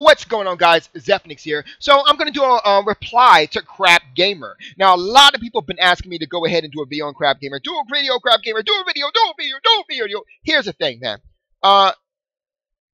What's going on, guys? Zephyrnix here. So I'm going to do a reply to CrapGamer. Now, a lot of people have been asking me to go ahead and do a video on CrapGamer. Do a video, CrapGamer. Do a video. Do a video. Do a video. Here's the thing, man.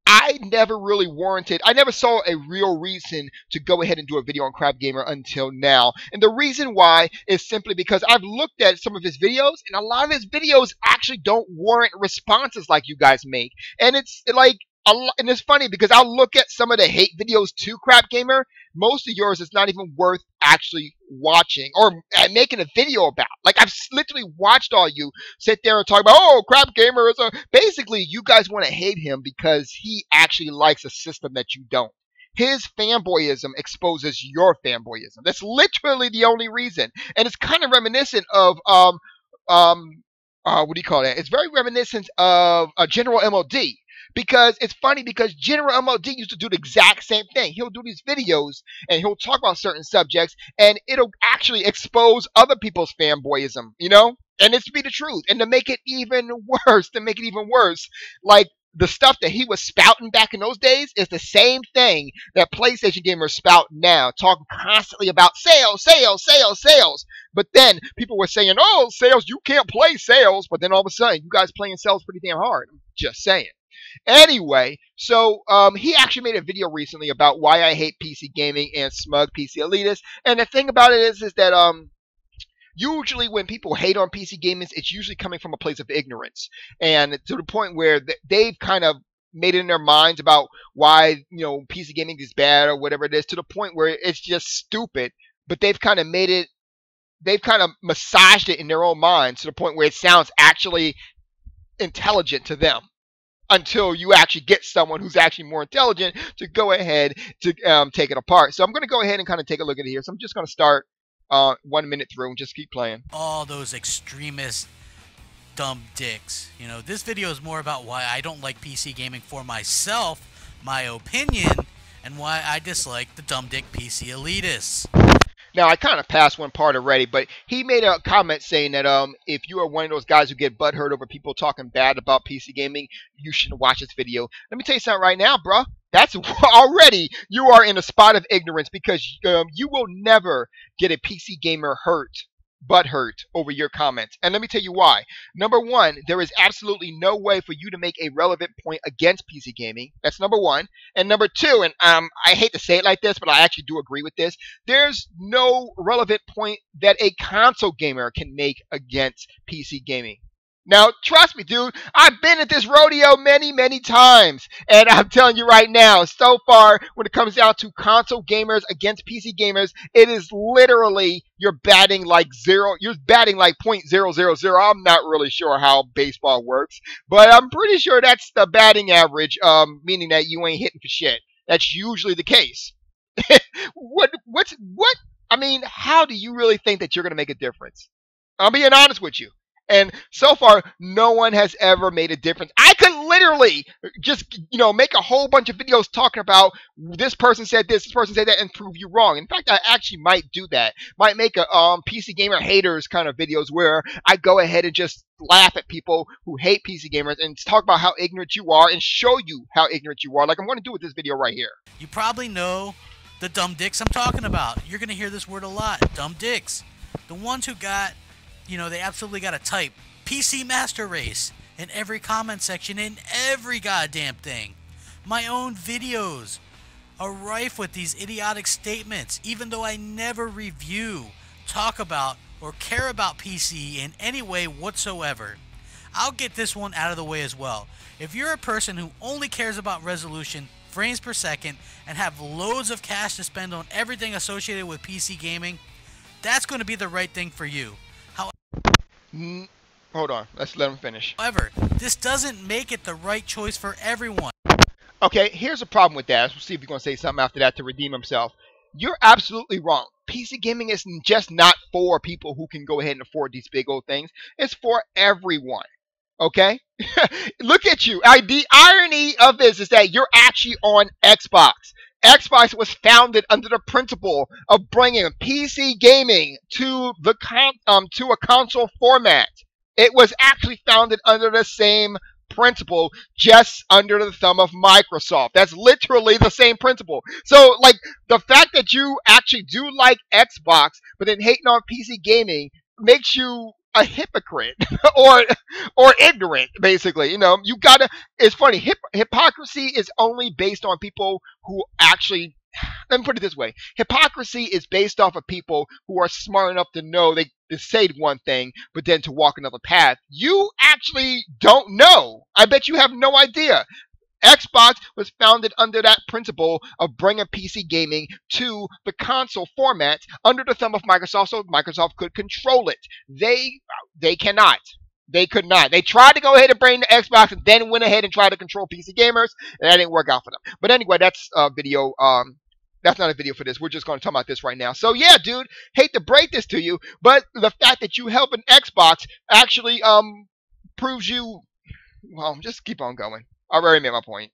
I never really warranted, I never saw a real reason to go ahead and do a video on CrapGamer until now. And the reason why is simply because I've looked at some of his videos, and a lot of his videos actually don't warrant responses like you guys make. And it's like, and it's funny because I'll look at some of the hate videos to CrapGamer. Most of yours is not even worth actually watching or making a video about. Like, I've literally watched all you sit there and talk about, oh, CrapGamer is a... Basically, you guys want to hate him because he actually likes a system that you don't. His fanboyism exposes your fanboyism. That's literally the only reason. And it's kind of reminiscent of what do you call that? It's very reminiscent of General MLD. Because it's funny because General MLD used to do the exact same thing. He'll do these videos and he'll talk about certain subjects and it'll actually expose other people's fanboyism, you know? And it's to be the truth. And to make it even worse, like the stuff that he was spouting back in those days is the same thing that PlayStation gamers spout now, talking constantly about sales, sales, sales, sales. But then people were saying, oh, sales, you can't play sales. But then all of a sudden, you guys playing sales pretty damn hard. I'm just saying. Anyway, so he actually made a video recently about why I hate PC gaming and smug PC elitists. And the thing about it is that usually when people hate on PC gaming, it's usually coming from a place of ignorance, and to the point where they've kind of made it in their minds about why PC gaming is bad or whatever it is, to the point where it's just stupid. But they've kind of made it, they've kind of massaged it in their own minds to the point where it sounds actually intelligent to them. Until you actually get someone who's actually more intelligent to go ahead to take it apart. So I'm going to go ahead and kind of take a look at it here. So I'm just going to start 1 minute through and just keep playing. All those extremist dumb dicks. This video is more about why I don't like PC gaming for myself, my opinion, and why I dislike the dumb dick PC elitists. Now, I kind of passed one part already, but he made a comment saying that if you are one of those guys who get butthurt over people talking bad about PC gaming, you shouldn't watch this video. Let me tell you something right now, bro. That's already, you are in a spot of ignorance because you will never get a PC gamer butthurt over your comments. And let me tell you why. Number one, there is absolutely no way for you to make a relevant point against PC gaming. That's number one. And number two, and I hate to say it like this, but I actually do agree with this. There's no relevant point that a console gamer can make against PC gaming. Now, trust me, dude, I've been at this rodeo many, many times. And I'm telling you right now, so far, when it comes down to console gamers against PC gamers, it is literally, you're batting like .000. I'm not really sure how baseball works, but I'm pretty sure that's the batting average, meaning that you ain't hitting for shit. That's usually the case. I mean, how do you really think that you're going to make a difference? I'm being honest with you. And so far, no one has ever made a difference. I could literally just, make a whole bunch of videos talking about this person said this person said that, and prove you wrong. In fact, I actually might do that. Might make a PC gamer haters kind of videos where I go ahead and just laugh at people who hate PC gamers and talk about how ignorant you are and show you how ignorant you are, like I'm going to do with this video right here. You probably know the dumb dicks I'm talking about. You're going to hear this word a lot. Dumb dicks. The ones who got... they absolutely got to type PC Master Race in every comment section in every goddamn thing. My own videos are rife with these idiotic statements, even though I never review, talk about, or care about PC in any way whatsoever. I'll get this one out of the way as well. If you're a person who only cares about resolution, frames per second, and have loads of cash to spend on everything associated with PC gaming, that's going to be the right thing for you. Hold on, let's let him finish. However, this doesn't make it the right choice for everyone. Okay, here's a problem with that. Let's see if he's going to say something after that to redeem himself. You're absolutely wrong. PC gaming is just not for people who can go ahead and afford these big old things. It's for everyone. Okay? Look at you. The irony of this is that you're actually on Xbox. Xbox was founded under the principle of bringing PC gaming to a console format. It was actually founded under the same principle just under the thumb of Microsoft. That's literally the same principle. So, like, the fact that you actually do like Xbox, but then hating on PC gaming makes you a hypocrite or ignorant, basically. You know, you gotta. It's funny. Hypocrisy is only based on people who actually. Let me put it this way: hypocrisy is based off of people who are smart enough to know they to say one thing, but then to walk another path. You actually don't know. I bet you have no idea. Xbox was founded under that principle of bringing PC gaming to the console format under the thumb of Microsoft, so Microsoft could control it. They cannot. They could not. They tried to go ahead and bring the Xbox, and then went ahead and tried to control PC gamers, and that didn't work out for them. But anyway, that's a video. That's not a video for this. We're just going to talk about this right now. So yeah, dude, hate to break this to you, but the fact that you help an Xbox actually proves you. Well, just keep on going. I already made my point.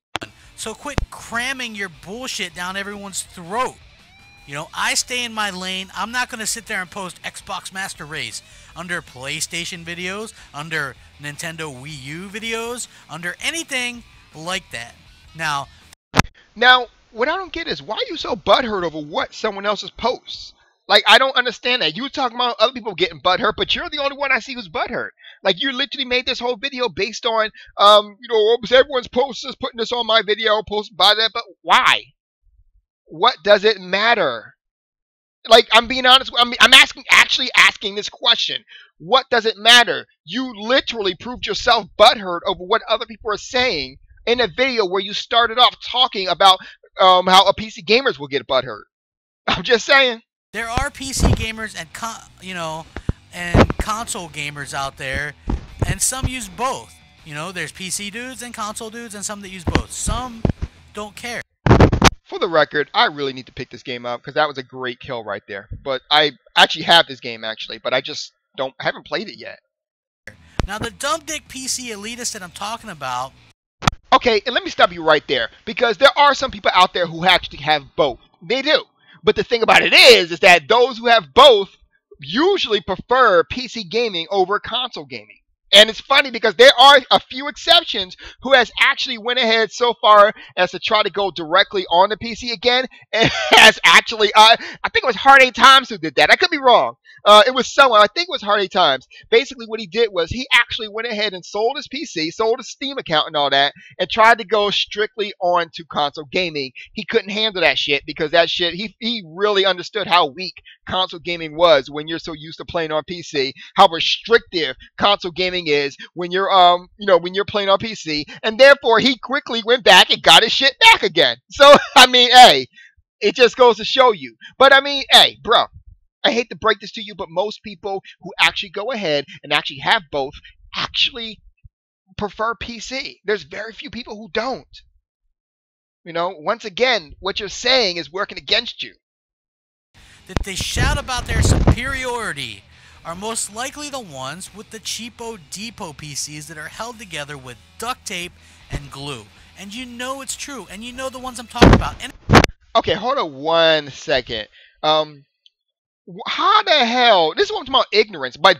So quit cramming your bullshit down everyone's throat. You know, I stay in my lane. I'm not going to sit there and post Xbox Master Race under PlayStation videos, under Nintendo Wii U videos, under anything like that. Now, what I don't get is why are you so butthurt over what someone else's posts? Like, I don't understand that. You were talking about other people getting butthurt, but you're the only one I see who's butthurt. Like, you literally made this whole video based on, everyone's posting, putting this on my video, posted by that, but why? What does it matter? Like, I'm being honest. I'm actually asking this question. What does it matter? You literally proved yourself butthurt over what other people are saying in a video where you started off talking about how a PC gamers will get butthurt. I'm just saying. There are PC gamers and console gamers out there, and some use both. You know, there's PC dudes and console dudes, and some that use both. Some don't care. For the record, I really need to pick this game up because that was a great kill right there. But I actually have this game but I just haven't played it yet. Now the dumb dick PC elitist that I'm talking about. Okay, and let me stop you right there because there are some people out there who actually have both. They do. But the thing about it is that those who have both usually prefer PC gaming over console gaming. And it's funny because there are a few exceptions who has actually went ahead so far as to try to go directly on the PC again, and has actually, I think it was Hard 8 Times who did that. I could be wrong. It was someone, I think it was Hard 8 Times. Basically what he did was he actually went ahead and sold his PC, sold his Steam account and all that, and tried to go strictly on to console gaming. He couldn't handle that shit because that shit, he really understood how weak console gaming was when you're so used to playing on PC, how restrictive console gaming is when you're when you're playing on PC, and therefore he quickly went back and got his shit back again. So I mean, hey, it just goes to show you. But I mean, hey, bro, I hate to break this to you, but most people who actually go ahead and actually have both actually prefer PC. There's very few people who don't. You know, once again, what you're saying is working against you. That they shout about their superiority are most likely the ones with the cheapo depot PCs that are held together with duct tape and glue. And you know it's true, and you know the ones I'm talking about. Okay, hold on 1 second. How the hell? This is what I'm talking about. Ignorance, by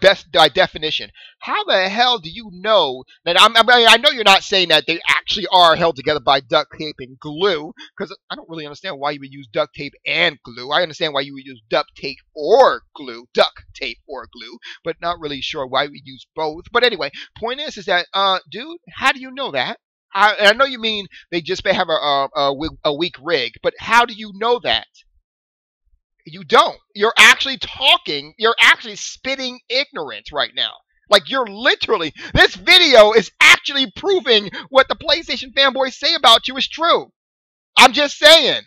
definition. How the hell do you know that? I know you're not saying that they actually are held together by duct tape and glue, because I don't really understand why you would use duct tape and glue. I understand why you would use duct tape or glue, but not really sure why we use both. But anyway, point is that, dude, how do you know that? I know you mean they just may have a weak rig, but how do you know that? You don't. You're actually talking. You're actually spitting ignorance right now. Like, you're literally. This video is actually proving what the PlayStation fanboys say about you is true. I'm just saying.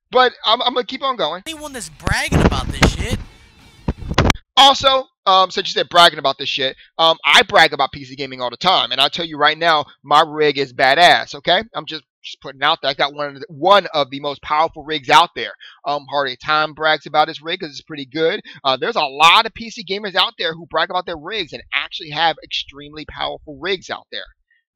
But I'm going to keep on going. Anyone that's bragging about this shit. Also, since you said bragging about this shit, I brag about PC gaming all the time. And I'll tell you right now, my rig is badass, okay? I'm just putting out there. I got one of the most powerful rigs out there. Hard 8 Time brags about his rig because it's pretty good. There's a lot of PC gamers out there who brag about their rigs and actually have extremely powerful rigs out there.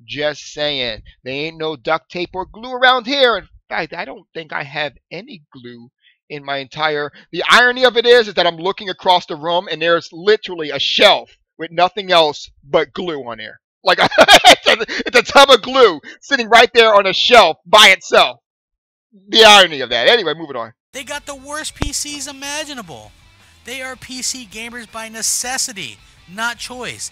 Just saying. There ain't no duct tape or glue around here. In fact, I don't think I have any glue in my entire. The irony of it is that I'm looking across the room and there's literally a shelf with nothing else but glue on there. Like it's a tub of glue sitting right there on a shelf by itself. The irony of that. Anyway, moving on. They got the worst PCs imaginable. They are PC gamers by necessity, not choice.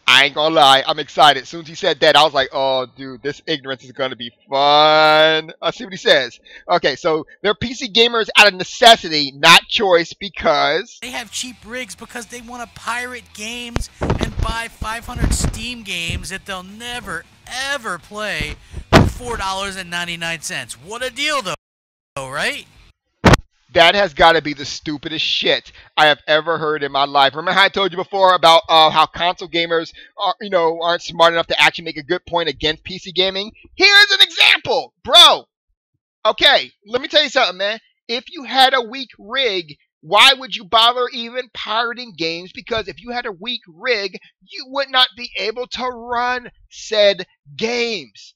I ain't gonna lie, I'm excited. As soon as he said that, I was like, oh, dude, this ignorance is gonna be fun. Let's see what he says. Okay, so they're PC gamers out of necessity, not choice, because They have cheap rigs because they want to pirate games and buy 500 Steam games that they'll never, ever play for $4.99. What a deal, though, right? that has got to be the stupidest shit I have ever heard in my life. Remember how I told you before about how console gamers are, aren't smart enough to actually make a good point against PC gaming? Here's an example, bro. Okay, let me tell you something, man. If you had a weak rig, why would you bother even pirating games? Because if you had a weak rig, you would not be able to run said games.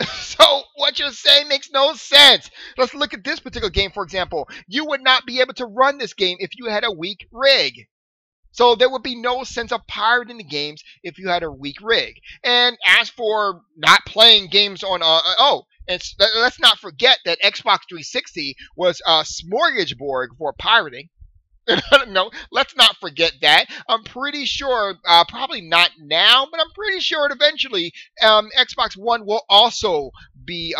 So what you're saying makes no sense. Let's look at this particular game, for example. You would not be able to run this game if you had a weak rig. So there would be no sense of pirating the games if you had a weak rig. And as for not playing games on, and let's not forget that Xbox 360 was a smorgasbord for pirating. No, let's not forget that. I'm pretty sure, probably not now, but I'm pretty sure eventually Xbox One will also be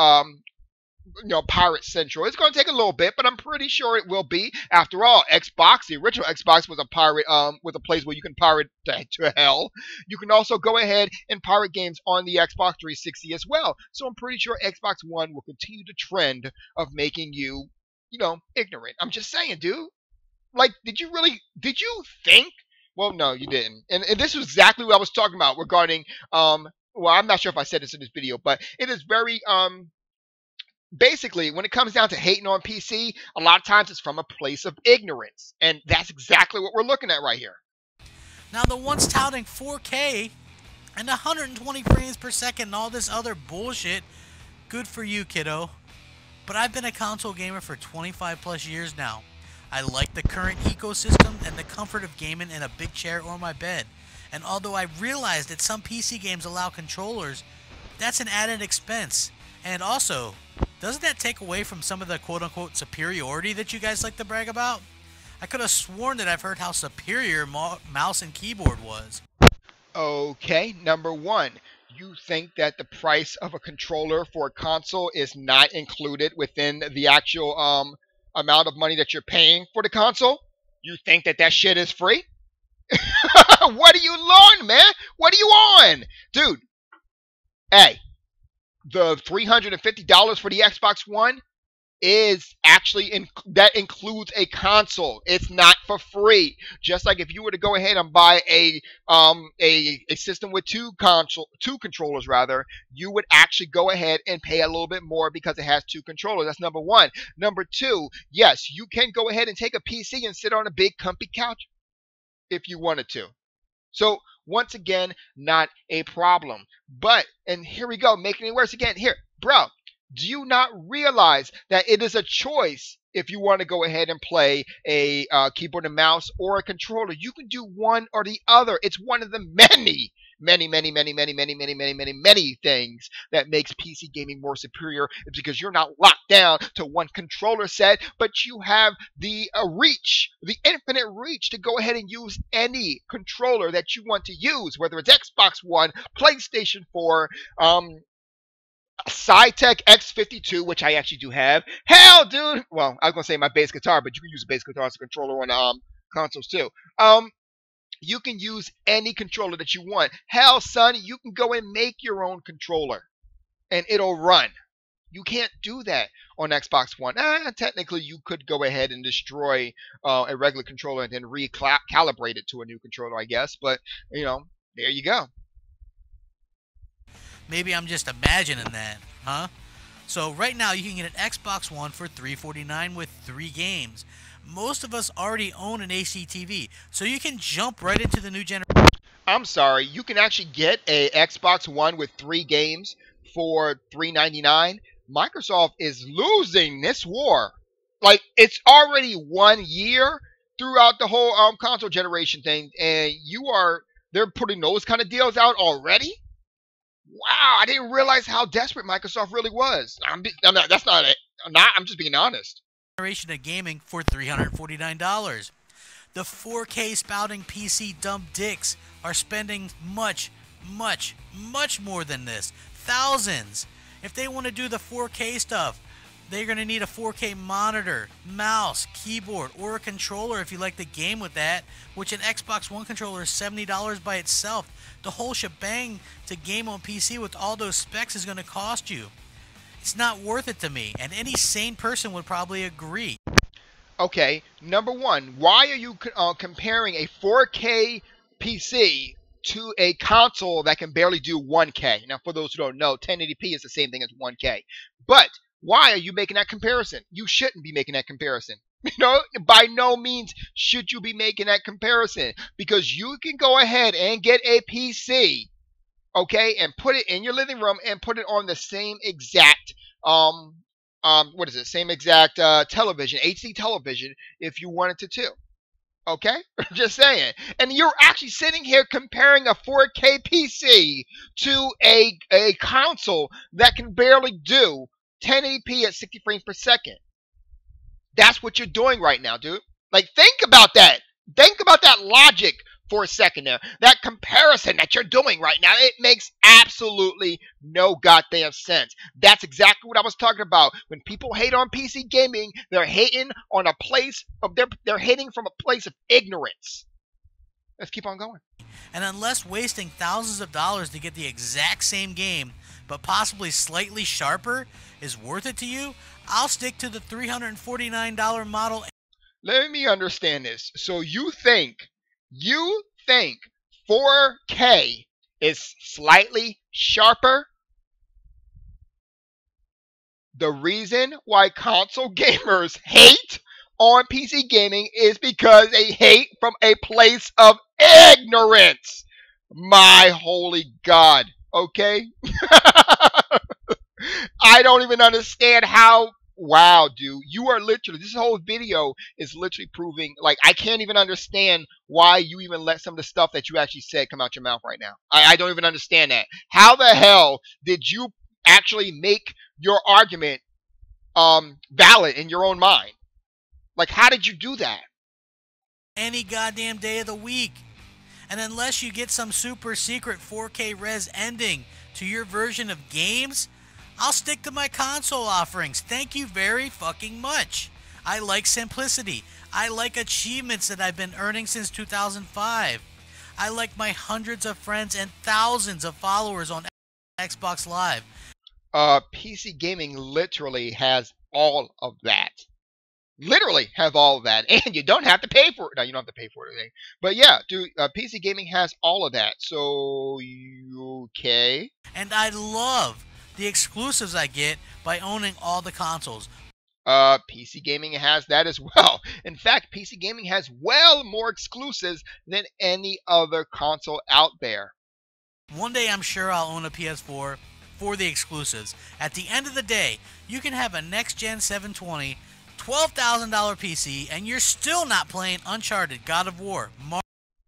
pirate central. It's going to take a little bit, but I'm pretty sure it will be. After all, Xbox, the original Xbox, was a pirate, was a place where you can pirate to hell. You can also go ahead and pirate games on the Xbox 360 as well. So I'm pretty sure Xbox One will continue the trend of making you, ignorant. I'm just saying, dude. Like, did you think? Well, no, you didn't. And this was exactly what I was talking about regarding, well, I'm not sure if I said this in this video, but it is very, basically, when it comes down to hating on PC, a lot of times it's from a place of ignorance. And that's exactly what we're looking at right here. Now, the ones touting 4K and 120 frames per second and all this other bullshit, good for you, kiddo. But I've been a console gamer for 25 plus years now. I like the current ecosystem and the comfort of gaming in a big chair or my bed. And although I realize that some PC games allow controllers, that's an added expense. And also, doesn't that take away from some of the quote-unquote superiority that you guys like to brag about? I could have sworn that I've heard how superior mouse and keyboard was. Okay, number one. You think that the price of a controller for a console is not included within the actual amount of money that you're paying for the console? You think that shit is free? What are you on, man? What are you on? Dude, hey, the $350 for the Xbox One is actually that includes a console. It's not for free. Just like if you were to go ahead and buy a system with two controllers rather, you would actually go ahead and pay a little bit more because it has two controllers. That's number one. Number two, yes, you can go ahead and take a PC and sit on a big comfy couch if you wanted to. So once again, not a problem. But, and here we go, making it worse again. Here, bro, do you not realize that it is a choice if you want to go ahead and play a keyboard and mouse or a controller? You can do one or the other. It's one of the many things that makes PC gaming more superior. It's because you're not locked down to one controller set, but you have the reach, the infinite reach to go ahead and use any controller that you want to use, whether it's Xbox One, PlayStation 4, Cytec X52, which I actually do have. Hell, dude. Well, I was gonna say my bass guitar, but you can use a bass guitar as a controller on consoles too. You can use any controller that you want. Hell, son, you can go and make your own controller, and it'll run. You can't do that on Xbox One. Technically, you could go ahead and destroy a regular controller and then recalibrate it to a new controller, I guess. But there you go. Maybe I'm just imagining that, huh? So right now you can get an Xbox One for $349 with 3 games. Most of us already own an AC TV, so you can jump right into the new generation. I'm sorry, you can actually get a Xbox One with 3 games for $399. Microsoft is losing this war. Like, it's already 1 year throughout the whole console generation thing, and they're putting those kind of deals out already. Wow, I didn't realize how desperate Microsoft really was. I'm not, that's not it. I'm just being honest. Generation of gaming for $349. The 4K spouting PC dumb dicks are spending much more than this. Thousands. If they want to do the 4K stuff, they're going to need a 4K monitor, mouse, keyboard, or a controller if you like the game with that, which an Xbox One controller is $70 by itself. The whole shebang to game on PC with all those specs is going to cost you. It's not worth it to me, and any sane person would probably agree. Okay, number one, why are you comparing a 4K PC to a console that can barely do 1K? Now, for those who don't know, 1080p is the same thing as 1K. But why are you making that comparison? You shouldn't be making that comparison. You know, by no means should you be making that comparison, because you can go ahead and get a PC, okay, and put it in your living room and put it on the same exact what is it? Same exact television, HD television, if you wanted to too. Okay, just saying. And you're actually sitting here comparing a 4K PC to a console that can barely do 1080p at 60 frames per second. That's what you're doing right now, dude. Like, think about that. Think about that logic for a second there. That comparison that you're doing right now, it makes absolutely no goddamn sense. That's exactly what I was talking about. When people hate on PC gaming, they're hating on a place of they're hating from a place of ignorance. Let's keep on going. And unless wasting thousands of dollars to get the exact same game, but possibly slightly sharper, is worth it to you, I'll stick to the $349 model. Let me understand this. So you think 4K is slightly sharper? The reason why console gamers hate on PC gaming is because they hate from a place of ignorance. My holy God. Okay? I don't even understand how. Wow, dude, you are literally, this whole video is literally proving, like, I can't even understand why you even let some of the stuff that you actually said come out your mouth right now. I don't even understand that. How the hell did you actually make your argument valid in your own mind? Like, how did you do that? Any goddamn day of the week. And unless you get some super secret 4K res ending to your version of games, I'll stick to my console offerings. Thank you very fucking much. I like simplicity. I like achievements that I've been earning since 2005. I like my hundreds of friends and thousands of followers on Xbox Live. PC gaming literally has all of that. Literally have all of that, and you don't have to pay for it. No, you don't have to pay for it. But yeah, dude, PC gaming has all of that. So, okay. And I love the exclusives I get by owning all the consoles. PC gaming has that as well. In fact, PC gaming has well more exclusives than any other console out there. One day I'm sure I'll own a PS4 for the exclusives. At the end of the day, you can have a next-gen 720, $12,000 PC, and you're still not playing Uncharted, God of War,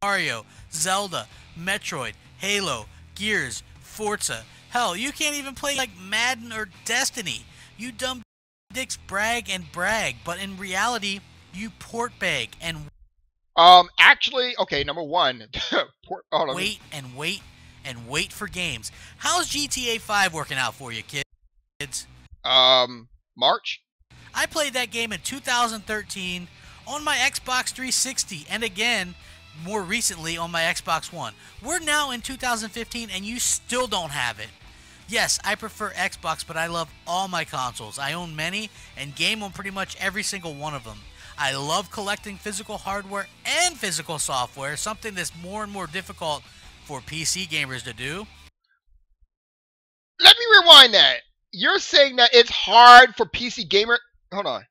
Mario, Zelda, Metroid, Halo, Gears, Forza. Hell, you can't even play like Madden or Destiny. You dumb dicks brag and brag, but in reality, you port bag and actually, okay, number one, wait and wait and wait for games. How's GTA 5 working out for you, kids? March. I played that game in 2013 on my Xbox 360, and again, more recently on my Xbox One. We're now in 2015 and you still don't have it. Yes, I prefer Xbox, but I love all my consoles. I own many and game on pretty much every single one of them. I love collecting physical hardware and physical software, something that's more and more difficult for PC gamers to do. Let me rewind that. You're saying that it's hard for PC gamer. Hold on.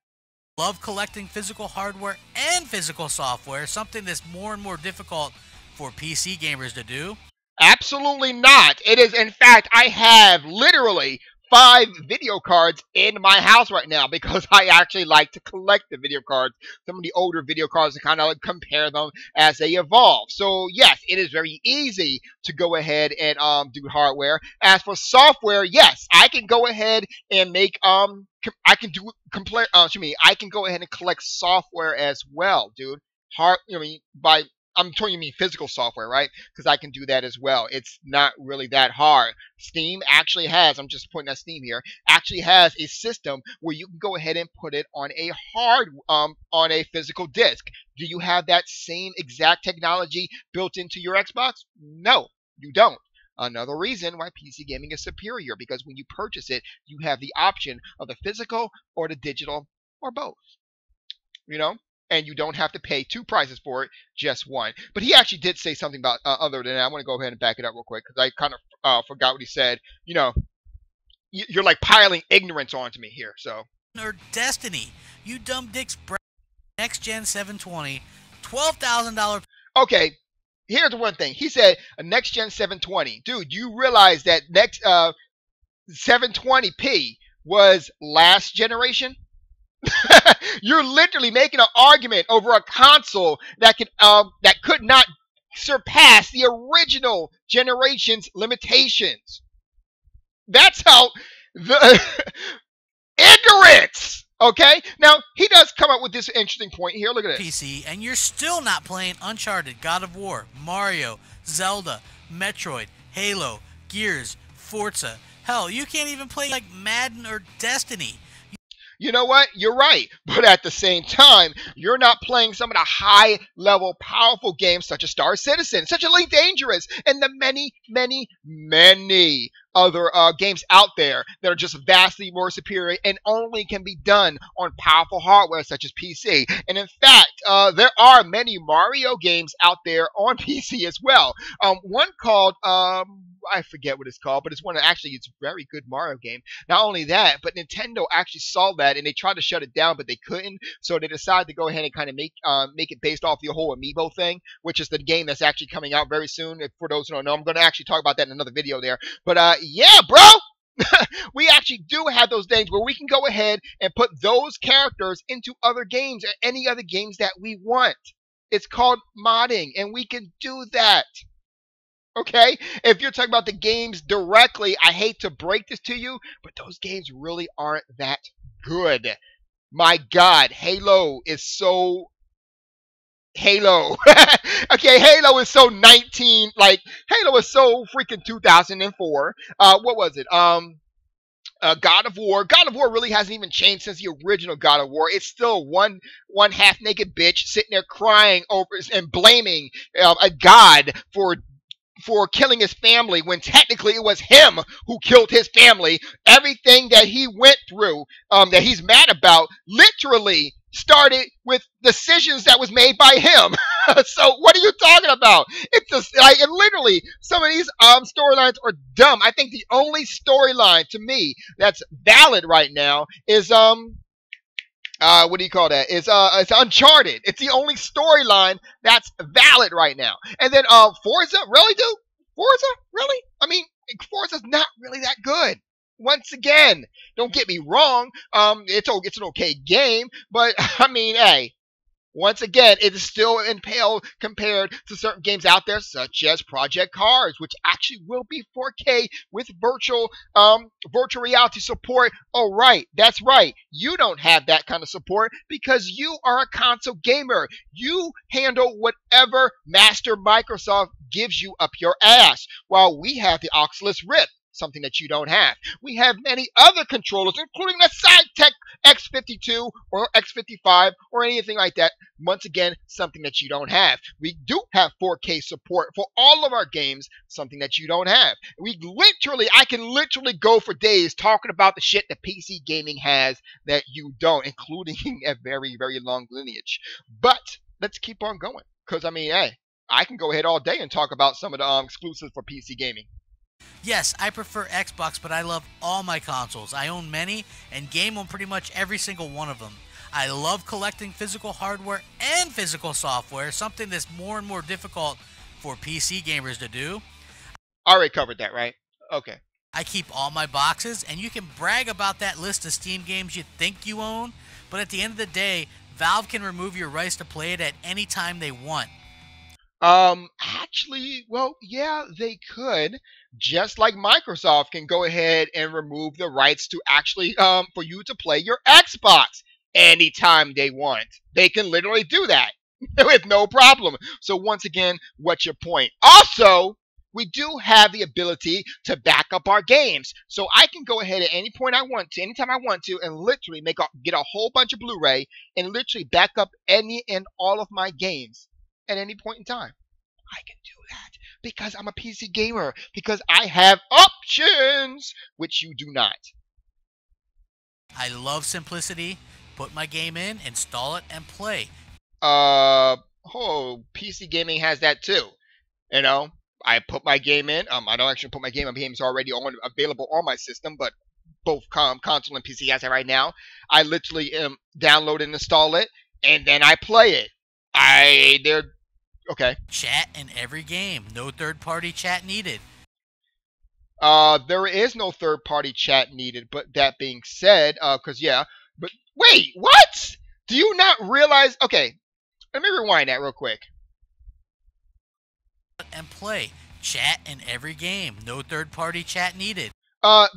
Love collecting physical hardware and physical software, something that's more and more difficult for PC gamers to do. Absolutely not. It is, in fact, I have literally 5 video cards in my house right now because I actually like to collect the video cards, some of the older video cards, and kind of like compare them as they evolve. So yes, it is very easy to go ahead and do hardware. As for software, yes, I can go ahead and make I can do compare. I can go ahead and collect software as well, dude. I mean, by I'm telling you, mean physical software, right? Because I can do that as well. It's not really that hard. Steam actually has, I'm just pointing at Steam here, actually has a system where you can go ahead and put it on a on a physical disc. Do you have that same exact technology built into your Xbox? No, you don't. Another reason why PC gaming is superior, because when you purchase it, you have the option of the physical or the digital or both. You know, and you don't have to pay 2 prices for it, just one. But he actually did say something about other than that. I want to go ahead and back it up real quick because I kind of forgot what he said. You know, you're like piling ignorance onto me here. So Or Destiny, you dumb dicks. Next Gen 720, $12,000. okay, here's the one thing he said: a next gen 720. Dude, you realize that next 720p was last generation? You're literally making an argument over a console that could not surpass the original generation's limitations. That's how the ignorance. Okay, now he does come up with this interesting point here. Look at this. PC, and you're still not playing Uncharted, God of War, Mario, Zelda, Metroid, Halo, Gears, Forza. Hell, you can't even play like Madden or Destiny. You know what? You're right. But at the same time, you're not playing some of the high level, powerful games such as Star Citizen, such as Elite Dangerous, and the many, many, many other games out there that are just vastly more superior and only can be done on powerful hardware such as PC. And in fact, there are many Mario games out there on PC as well. One called I forget what it's called, but it's one that actually it's a very good Mario game. Not only that, but Nintendo actually saw that and they tried to shut it down, but they couldn't. So they decided to go ahead and kind of make it based off the whole Amiibo thing, which is the game that's actually coming out very soon. For those who don't know, I'm going to actually talk about that in another video there. But yeah, bro. We actually do have those things where we can go ahead and put those characters into other games or any other games that we want. It's called modding, and we can do that. Okay? If you're talking about the games directly, I hate to break this to you, but those games really aren't that good. My God, Halo is so Halo. Okay, Halo is so 19, like Halo is so freaking 2004. What was it? God of War. God of War really hasn't even changed since the original God of War. It's still one half naked bitch sitting there crying over and blaming a god for killing his family when technically it was him who killed his family. Everything that he went through, that he's mad about, literally started with decisions that was made by him. So what are you talking about? It's just like, and literally some of these storylines are dumb. I think the only storyline to me that's valid right now is what do you call that? It's Uncharted. It's the only storyline that's valid right now. And then Forza, really, dude? Forza, really? I mean, Forza's not really that good. Once again, don't get me wrong. It's an okay game, but I mean, hey. Once again, it is still impaled compared to certain games out there, such as Project Cars, which actually will be 4K with virtual reality support. Oh, right, that's right. You don't have that kind of support because you are a console gamer. You handle whatever master Microsoft gives you up your ass, while we have the Oculus Rift, something that you don't have. We have many other controllers, including the SideTech X52 or X55 or anything like that. Once again, something that you don't have. We do have 4K support for all of our games, something that you don't have. I can literally go for days talking about the shit that PC gaming has that you don't, including a very, very long lineage. But let's keep on going, because I mean, hey, I can go ahead all day and talk about some of the exclusives for PC gaming. Yes, I prefer Xbox, but I love all my consoles. I own many and game on pretty much every single one of them. I love collecting physical hardware and physical software, something that's more and more difficult for PC gamers to do. I already covered that, right? Okay. I keep all my boxes, and you can brag about that list of Steam games you think you own, but at the end of the day, Valve can remove your rights to play it at any time they want. Actually, well, yeah, they could. Just like Microsoft can go ahead and remove the rights to actually for you to play your Xbox anytime they want. They can literally do that with no problem. So once again, what's your point? Also, we do have the ability to back up our games. So I can go ahead at any point I want to, anytime I want to, and literally get a whole bunch of Blu-ray and literally back up any and all of my games at any point in time. I can do that because I'm a PC gamer, because I have options, which you do not. I love simplicity. Put my game in, install it, and play. Oh, PC gaming has that too. You know, I put my game in. I don't actually put my game. My game's already available on my system, but both console and PC has it right now. I literally download and install it, and then I play it. They're okay. Chat in every game. No third-party chat needed. There is no third-party chat needed. But that being said, because yeah, but wait, what? Do you not realize? Okay, let me rewind that real quick. And play. Chat in every game. No third-party chat needed.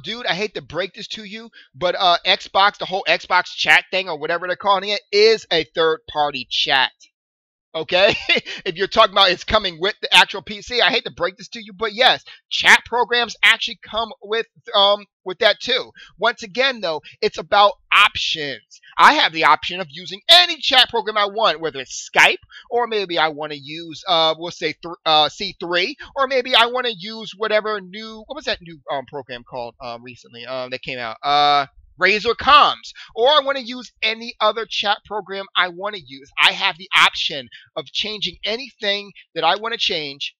Dude, I hate to break this to you, but Xbox, the whole Xbox chat thing or whatever they're calling it, is a third-party chat. Okay, if you're talking about it's coming with the actual PC, I hate to break this to you, but yes, chat programs actually come with that too. Once again, though, it's about options. I have the option of using any chat program I want, whether it's Skype or maybe I want to use we'll say C3, or maybe I want to use whatever what was that new program called recently that came out Razor Comms, or I want to use any other chat program I want to use. I have the option of changing anything that I want to change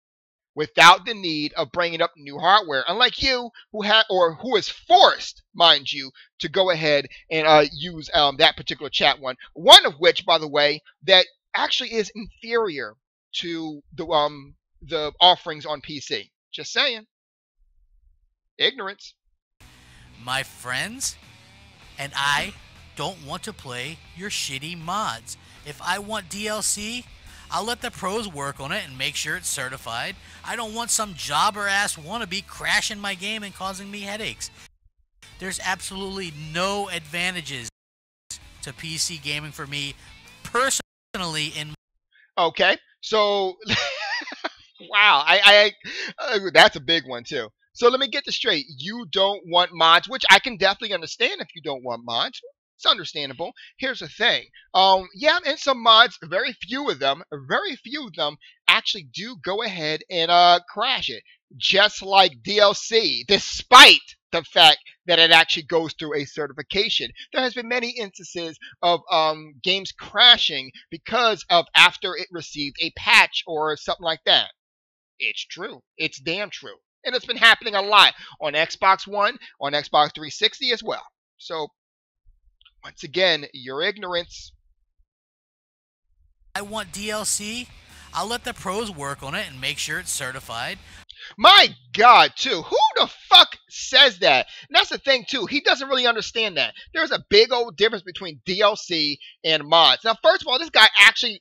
without the need of bringing up new hardware. Unlike you, who is forced, mind you, to go ahead and use that particular chat one. One of which, by the way, that actually is inferior to the offerings on PC. Just saying. Ignorance. My friends and I don't want to play your shitty mods. If I want DLC, I'll let the pros work on it and make sure it's certified. I don't want some jobber-ass wannabe crashing my game and causing me headaches. There's absolutely no advantages to PC gaming for me personally. Okay, so wow, that's a big one too. So let me get this straight. You don't want mods, which I can definitely understand if you don't want mods. It's understandable. Here's the thing. Yeah, and some mods, very few of them actually do go ahead and crash it. Just like DLC, despite the fact that it actually goes through a certification. There has been many instances of games crashing because of after it received a patch or something like that. It's true. It's damn true. And it's been happening a lot on Xbox One, on Xbox 360 as well. So, once again, your ignorance. I want DLC. I'll let the pros work on it and make sure it's certified. My God, too. Who the fuck says that? And that's the thing, too. He doesn't really understand that. There's a big old difference between DLC and mods. Now, first of all, this guy actually...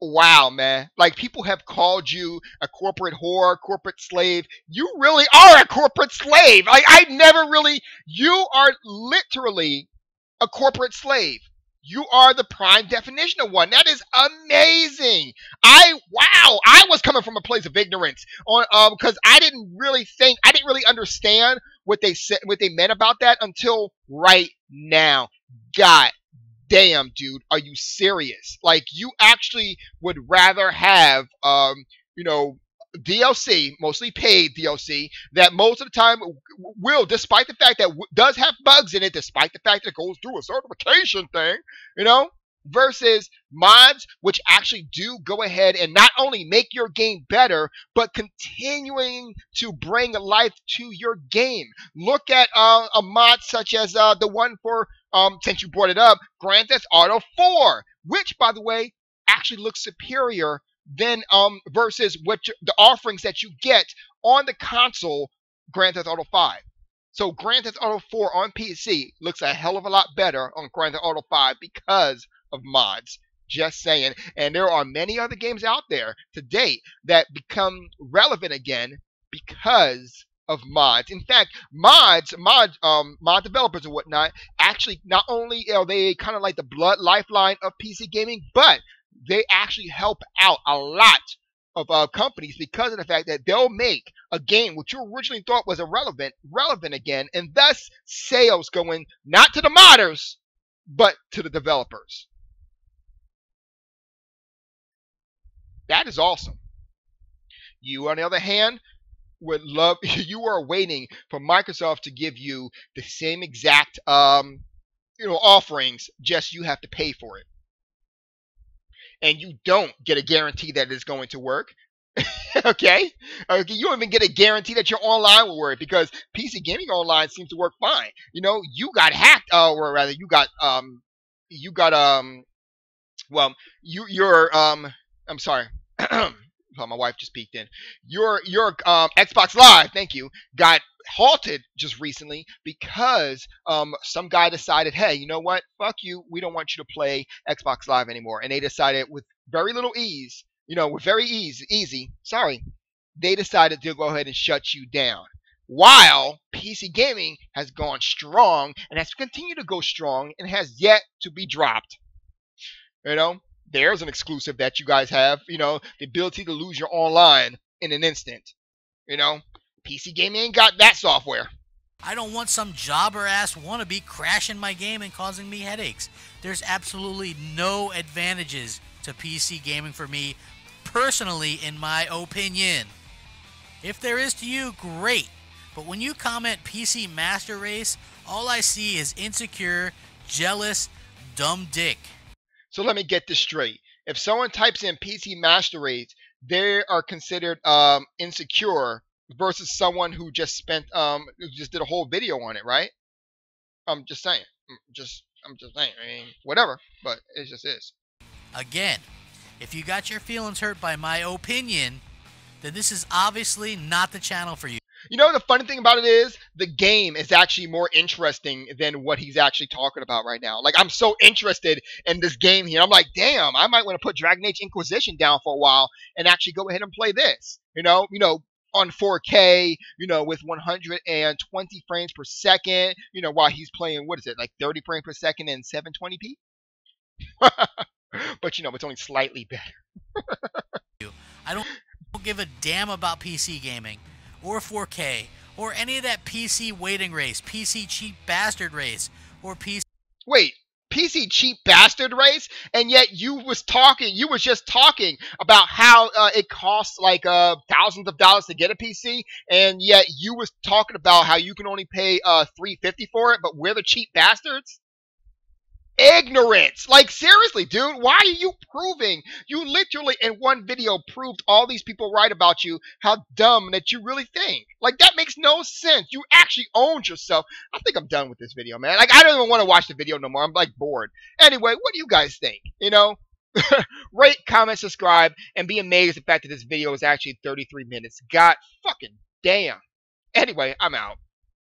Wow, man. Like, people have called you a corporate whore, corporate slave. You really are a corporate slave. Like, I never really... You are literally a corporate slave. You are the prime definition of one. That is amazing. Wow. I was coming from a place of ignorance on because I didn't really understand what they said, what they meant about that until right now. God damn, dude, are you serious? Like, you actually would rather have, DLC, mostly paid DLC, that most of the time will, despite the fact that does have bugs in it, despite the fact that it goes through a certification thing, versus mods, which actually do go ahead and not only make your game better, but continuing to bring life to your game. Look at a mod such as the one for, since you brought it up, Grand Theft Auto 4, which, by the way, actually looks superior than versus the offerings that you get on the console Grand Theft Auto 5. So Grand Theft Auto 4 on PC looks a hell of a lot better on Grand Theft Auto 5 because of mods. Just saying. And there are many other games out there to date that become relevant again because of mods. In fact, mod developers and whatnot actually not only are they kind of like the blood lifeline of PC gaming, but they actually help out a lot of companies because of the fact that they'll make a game which you originally thought was irrelevant relevant again, and thus sales going not to the modders but to the developers. That is awesome. You, on the other hand, would love you are waiting for Microsoft to give you the same exact offerings, just you have to pay for it. And you don't get a guarantee that it's going to work. Okay? You don't even get a guarantee that your online will work because PC gaming online seems to work fine. You got hacked, or rather, I'm sorry. Oh, my wife just peeked in. Your Xbox Live, thank you, got halted just recently because some guy decided, hey, you know what? Fuck you. We don't want you to play Xbox Live anymore. And they decided with very little ease, with very easy, they decided to go ahead and shut you down. While PC gaming has gone strong and has continued to go strong and has yet to be dropped. There's an exclusive that you guys have, the ability to lose your online in an instant. PC gaming ain't got that software. I don't want some jobber-ass wannabe crashing my game and causing me headaches. There's absolutely no advantages to PC gaming for me, personally, in my opinion. If there is to you, great. But when you comment PC Master Race, all I see is insecure, jealous, dumb dick. So let me get this straight. If someone types in PC Master Race, they are considered insecure versus someone who just did a whole video on it, right? I'm just saying. I'm just saying. I mean, whatever, but it just is. Again, if you got your feelings hurt by my opinion, then this is obviously not the channel for you. The funny thing about it is the game is actually more interesting than what he's actually talking about right now. Like, I'm so interested in this game here. I'm like, damn, I might want to put Dragon Age Inquisition down for a while and actually go ahead and play this. On 4K, with 120 frames per second, while he's playing, what is it, like 30 frames per second and 720p? But, it's only slightly better. I don't give a damn about PC gaming or 4K or any of that PC waiting race, PC cheap bastard race, or PC... Wait, PC cheap bastard race? And yet you was just talking about how it costs like thousands of dollars to get a PC, and yet you was talking about how you can only pay $350 for it, but we're the cheap bastards? Ignorance. Like, seriously, dude, why are you proving? You literally in one video proved all these people right about you, how dumb that you really think. Like, that makes no sense. You actually owned yourself. I think I'm done with this video, man. Like, I don't even want to watch the video no more. I'm like bored. Anyway, what do you guys think? Rate, comment, subscribe, and be amazed at the fact that this video is actually 33 minutes. God fucking damn. Anyway, I'm out.